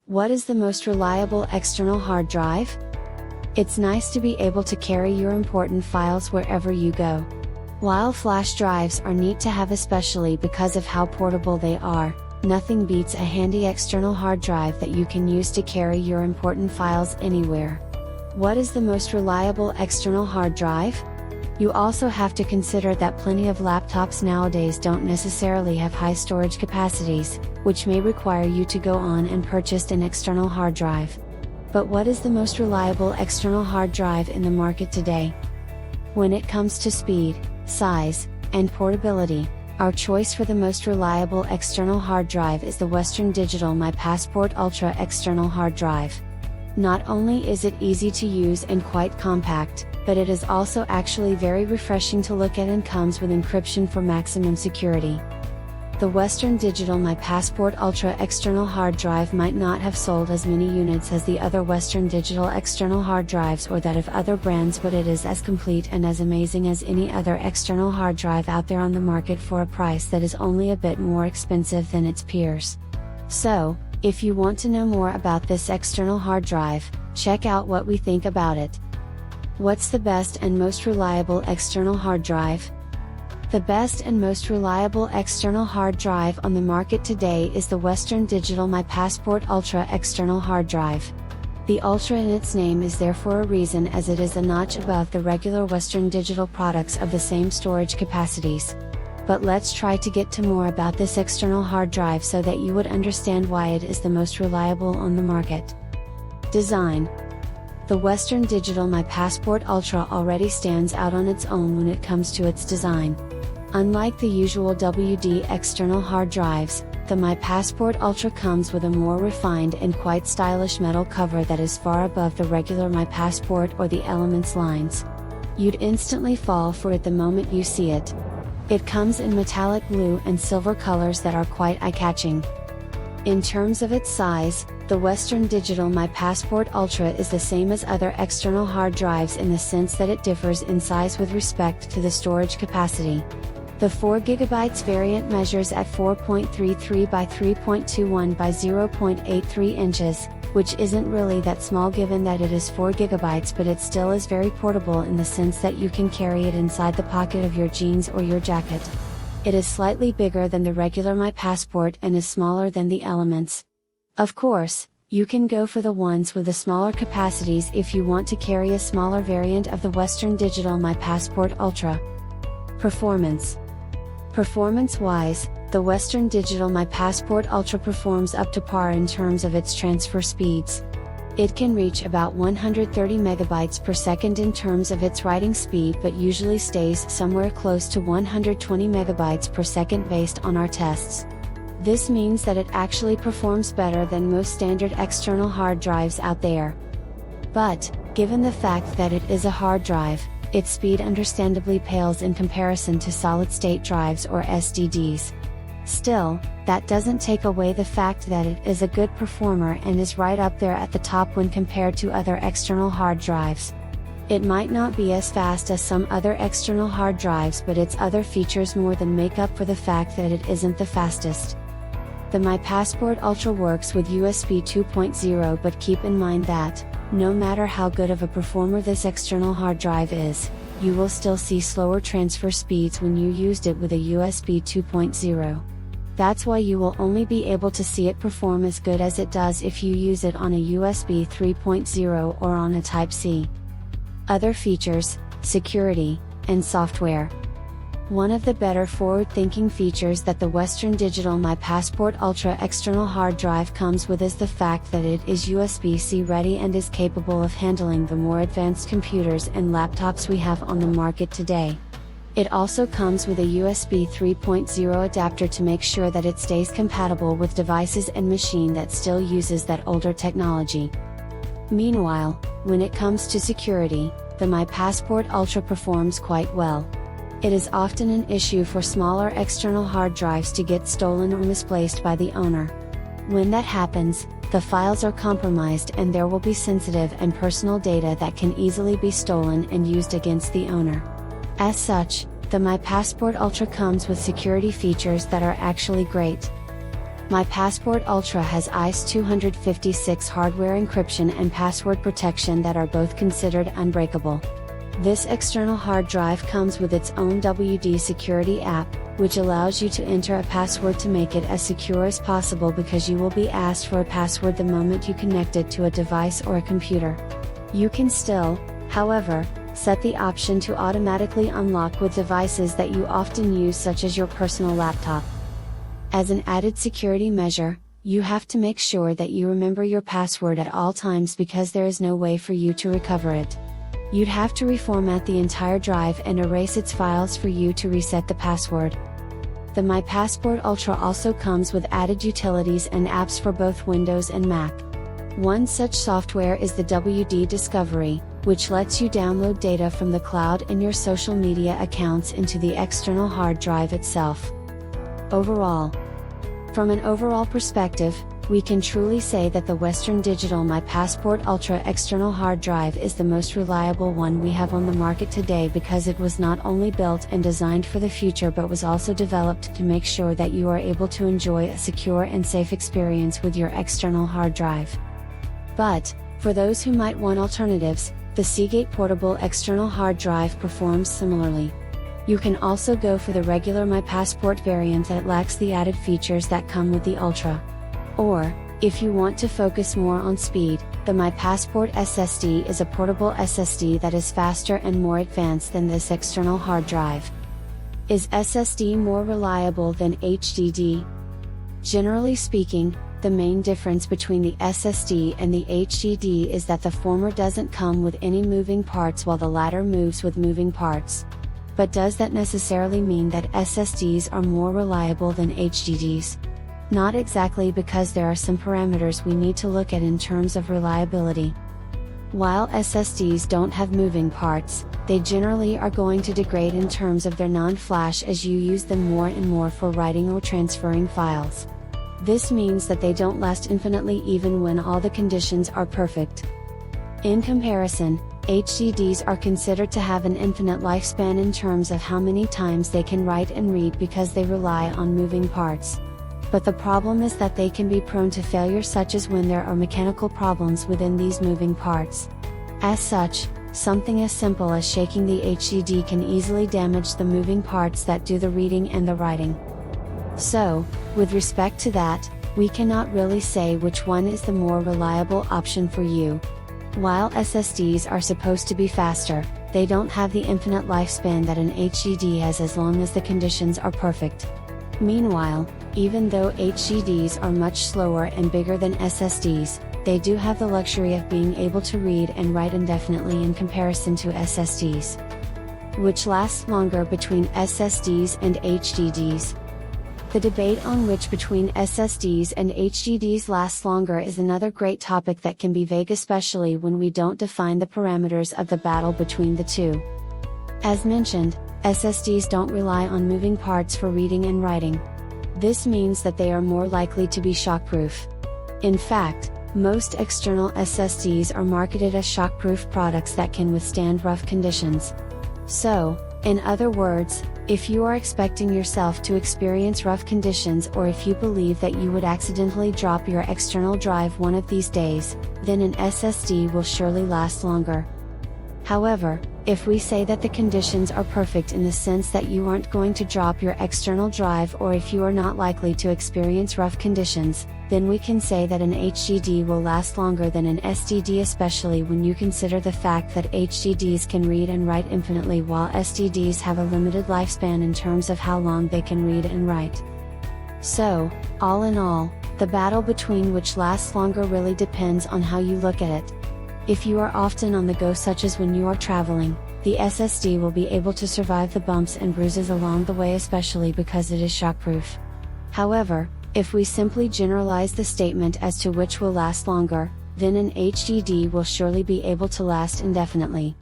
What is the most reliable external hard drive? It's nice to be able to carry your important files wherever you go. While flash drives are neat to have, especially because of how portable they are, nothing beats a handy external hard drive that you can use to carry your important files anywhere. What is the most reliable external hard drive? You also have to consider that plenty of laptops nowadays don't necessarily have high storage capacities, which may require you to go on and purchase an external hard drive. But what is the most reliable external hard drive in the market today? When it comes to speed, size, and portability, our choice for the most reliable external hard drive is the Western Digital My Passport Ultra external hard drive. Not only is it easy to use and quite compact, but it is also actually very refreshing to look at and comes with encryption for maximum security. The Western Digital My Passport Ultra external hard drive might not have sold as many units as the other Western Digital external hard drives or that of other brands, but it is as complete and as amazing as any other external hard drive out there on the market for a price that is only a bit more expensive than its peers. So, if you want to know more about this external hard drive, check out what we think about it. What's the best and most reliable external hard drive? The best and most reliable external hard drive on the market today is the Western Digital My Passport Ultra external hard drive. The Ultra in its name is there for a reason, as it is a notch above the regular Western Digital products of the same storage capacities. But let's try to get to more about this external hard drive so that you would understand why it is the most reliable on the market. Design. The Western Digital My Passport Ultra already stands out on its own when it comes to its design. Unlike the usual WD external hard drives, the My Passport Ultra comes with a more refined and quite stylish metal cover that is far above the regular My Passport or the Elements lines. You'd instantly fall for it the moment you see it. It comes in metallic blue and silver colors that are quite eye-catching. In terms of its size, the Western Digital My Passport Ultra is the same as other external hard drives in the sense that it differs in size with respect to the storage capacity. The 4GB variant measures at 4.33 by 3.21 by 0.83 inches, which isn't really that small given that it is 4GB, but it still is very portable in the sense that you can carry it inside the pocket of your jeans or your jacket. It is slightly bigger than the regular My Passport and is smaller than the Elements. Of course, you can go for the ones with the smaller capacities if you want to carry a smaller variant of the Western Digital My Passport Ultra. Performance. Performance-wise, the Western Digital My Passport Ultra performs up to par in terms of its transfer speeds. It can reach about 130 megabytes per second in terms of its writing speed, but usually stays somewhere close to 120 megabytes per second based on our tests. This means that it actually performs better than most standard external hard drives out there. But, given the fact that it is a hard drive, its speed understandably pales in comparison to solid-state drives or SSDs. Still, that doesn't take away the fact that it is a good performer and is right up there at the top when compared to other external hard drives. It might not be as fast as some other external hard drives, but its other features more than make up for the fact that it isn't the fastest. The My Passport Ultra works with USB 2.0, but keep in mind that, no matter how good of a performer this external hard drive is, you will still see slower transfer speeds when you used it with a USB 2.0. That's why you will only be able to see it perform as good as it does if you use it on a USB 3.0 or on a Type-C. Other features, security, and software. One of the better forward-thinking features that the Western Digital My Passport Ultra external hard drive comes with is the fact that it is USB-C ready and is capable of handling the more advanced computers and laptops we have on the market today. It also comes with a USB 3.0 adapter to make sure that it stays compatible with devices and machine that still uses that older technology. Meanwhile, when it comes to security, the My Passport Ultra performs quite well. It is often an issue for smaller external hard drives to get stolen or misplaced by the owner. When that happens, the files are compromised and there will be sensitive and personal data that can easily be stolen and used against the owner. As such, the My Passport Ultra comes with security features that are actually great. My Passport Ultra has ISO-256 hardware encryption and password protection that are both considered unbreakable. This external hard drive comes with its own WD security app, which allows you to enter a password to make it as secure as possible because you will be asked for a password the moment you connect it to a device or a computer. You can still, however, set the option to automatically unlock with devices that you often use, such as your personal laptop. As an added security measure, you have to make sure that you remember your password at all times because there is no way for you to recover it. You'd have to reformat the entire drive and erase its files for you to reset the password. The My Passport Ultra also comes with added utilities and apps for both Windows and Mac. One such software is the WD Discovery, which lets you download data from the cloud and your social media accounts into the external hard drive itself. From an overall perspective, we can truly say that the Western Digital My Passport Ultra external hard drive is the most reliable one we have on the market today, because it was not only built and designed for the future but was also developed to make sure that you are able to enjoy a secure and safe experience with your external hard drive. But, for those who might want alternatives, the Seagate Portable External Hard Drive performs similarly. You can also go for the regular My Passport variant that lacks the added features that come with the Ultra. Or, if you want to focus more on speed, the My Passport SSD is a portable SSD that is faster and more advanced than this external hard drive. Is SSD more reliable than HDD? Generally speaking, the main difference between the SSD and the HDD is that the former doesn't come with any moving parts while the latter moves with moving parts. But does that necessarily mean that SSDs are more reliable than HDDs? Not exactly, because there are some parameters we need to look at in terms of reliability. While SSDs don't have moving parts, they generally are going to degrade in terms of their non-flash as you use them more and more for writing or transferring files. This means that they don't last infinitely even when all the conditions are perfect. In comparison, HDDs are considered to have an infinite lifespan in terms of how many times they can write and read because they rely on moving parts. But the problem is that they can be prone to failure, such as when there are mechanical problems within these moving parts. As such, something as simple as shaking the HDD can easily damage the moving parts that do the reading and the writing. So, with respect to that, we cannot really say which one is the more reliable option for you. While SSDs are supposed to be faster, they don't have the infinite lifespan that an HDD has as long as the conditions are perfect. Meanwhile, even though HDDs are much slower and bigger than SSDs, they do have the luxury of being able to read and write indefinitely in comparison to SSDs. Which lasts longer between SSDs and HDDs? The debate on which between SSDs and HDDs lasts longer is another great topic that can be vague, especially when we don't define the parameters of the battle between the two. As mentioned, SSDs don't rely on moving parts for reading and writing. This means that they are more likely to be shockproof. In fact, most external SSDs are marketed as shockproof products that can withstand rough conditions. So, in other words, if you are expecting yourself to experience rough conditions, or if you believe that you would accidentally drop your external drive one of these days, then an SSD will surely last longer. However, if we say that the conditions are perfect in the sense that you aren't going to drop your external drive, or if you are not likely to experience rough conditions, then we can say that an HDD will last longer than an SSD, especially when you consider the fact that HDDs can read and write infinitely while SSDs have a limited lifespan in terms of how long they can read and write. So, all in all, the battle between which lasts longer really depends on how you look at it. If you are often on the go, such as when you are traveling, the SSD will be able to survive the bumps and bruises along the way, especially because it is shockproof. However, if we simply generalize the statement as to which will last longer, then an HDD will surely be able to last indefinitely.